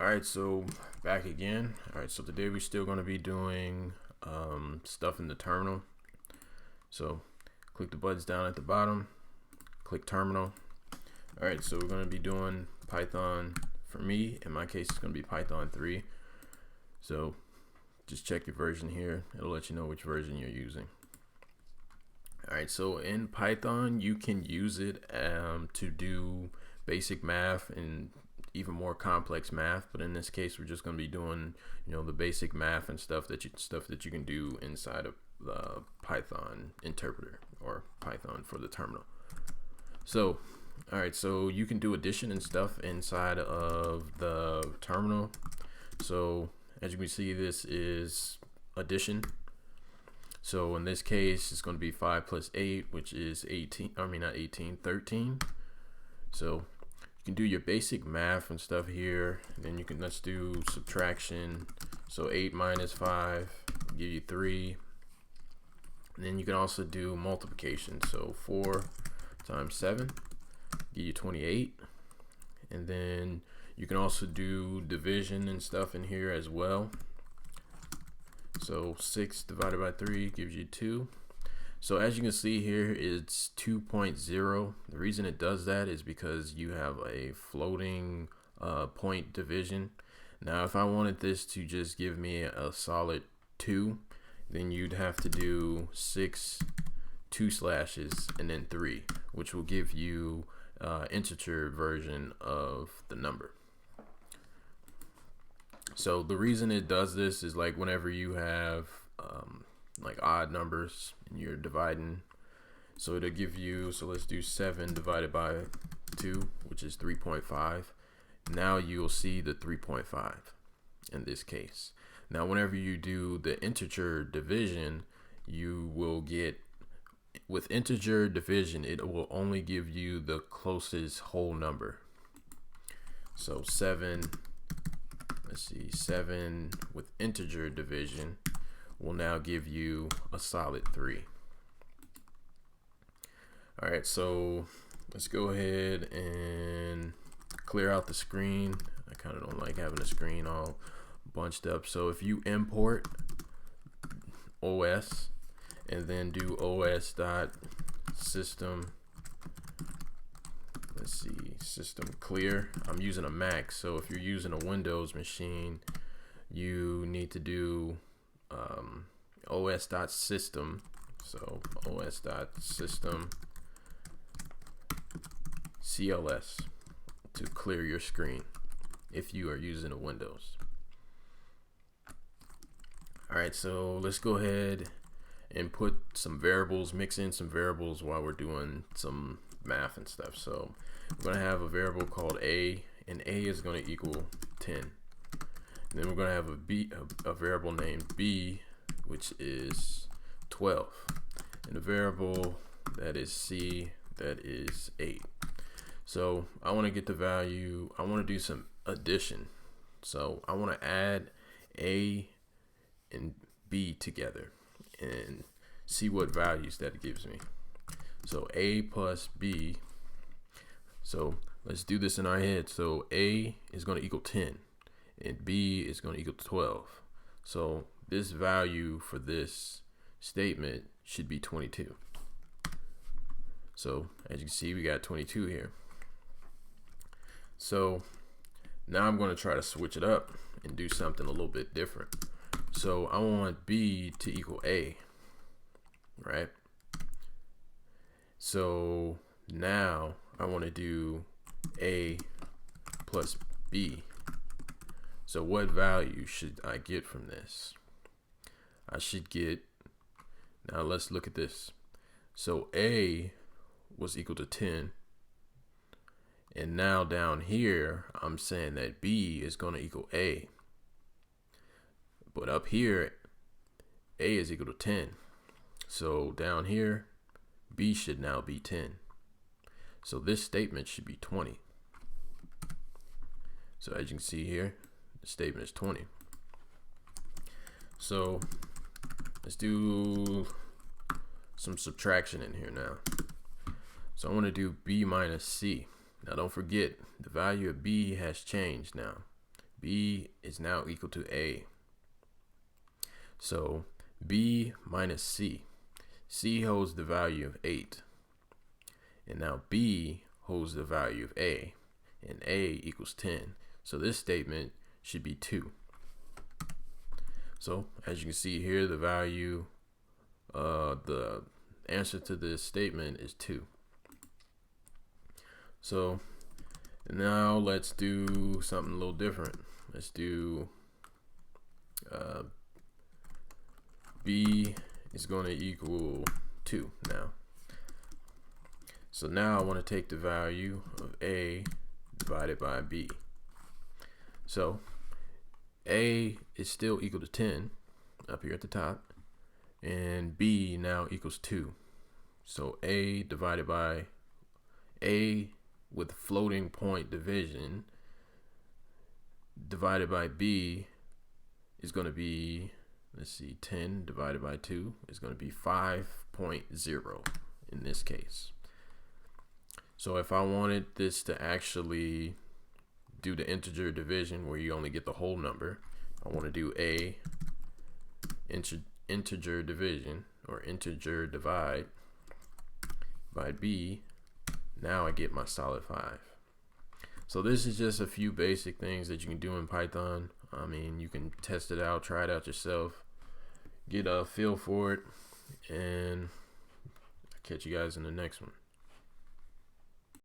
Alright, so back again. Alright, so today we're still going to be doing stuff in the terminal. So click the buttons down at the bottom, click terminal. Alright, so we're going to be doing Python. For me, in my case, it's going to be Python 3. So just check your version here. It'll let you know which version you're using. Alright, so in Python, you can use it to do basic math and even more complex math, but in this case we're just going to be doing the basic math and stuff that you can do inside of the Python interpreter or Python for the terminal. So alright, so you can do addition and stuff inside of the terminal. So as you can see, this is addition. So in this case it's going to be 5 plus 8, which is 18. I mean not 18, 13. So you can do your basic math and stuff here, and then let's do subtraction. So 8 minus 5 give you 3. And then you can also do multiplication. So 4 times 7 give you 28. And then you can also do division and stuff in here as well. So 6 divided by 3 gives you 2. So as you can see here, it's 2.0. The reason it does that is because you have a floating point division. Now if I wanted this to just give me a solid 2, then you'd have to do 6 2 slashes and then 3, which will give you integer version of the number. So the reason it does this is like whenever you have like odd numbers and you're dividing, so it'll give you, so let's do 7 divided by 2, which is 3.5. Now you'll see the 3.5 in this case. Now whenever you do the integer division, you will get, with integer division, it will only give you the closest whole number. So 7, let's see, 7 with integer division will now give you a solid 3. Alright, so let's go ahead and clear out the screen. I kind of don't like having the screen all bunched up. So if you import OS and then do os.system, let's see, system clear. I'm using a Mac, so if you're using a Windows machine, you need to do os.system. So os.system CLS to clear your screen if you are using a Windows. Alright, so let's go ahead and put some variables, mix in some variables while we're doing some math and stuff. So we're going to have a variable called a, and a is going to equal 10. And then we're going to have a variable named b, which is 12, and a variable that is c, that is 8. So I want to get the value, I want to do some addition. So I want to add a and b together and see what values that gives me. So a plus b, so let's do this in our head. So a is going to equal 10 and b is going to equal 12. So this value for this statement should be 22. So as you can see, we got 22 here. So now I'm going to try to switch it up and do something a little bit different. So I want b to equal a, right? So now I want to do a plus b. So what value should I get from this? I should get, now let's look at this. So a was equal to 10. And now down here, I'm saying that b is going to equal a. But up here, a is equal to 10. So down here, b should now be 10. So this statement should be 20. So as you can see here, the statement is 20. So let's do some subtraction in here now. So I want to do b minus c. Now don't forget, the value of b has changed now. B is now equal to A. So B minus C. C holds the value of 8. And now B holds the value of A. And A equals 10. So this statement should be 2. So as you can see here, the value, the answer to this statement is 2. So now let's do something a little different. Let's do B is going to equal 2 now. So now I want to take the value of A divided by B. So A is still equal to 10 up here at the top, and B now equals 2. So A divided by A with floating point division divided by B is going to be, let's see, 10 divided by 2 is going to be 5.0 in this case. So if I wanted this to actually do the integer division where you only get the whole number, I want to do A integer division or integer divide by B. Now I get my solid 5. So this is just a few basic things that you can do in Python. I mean, you can test it out, try it out yourself, get a feel for it, and I'll catch you guys in the next one.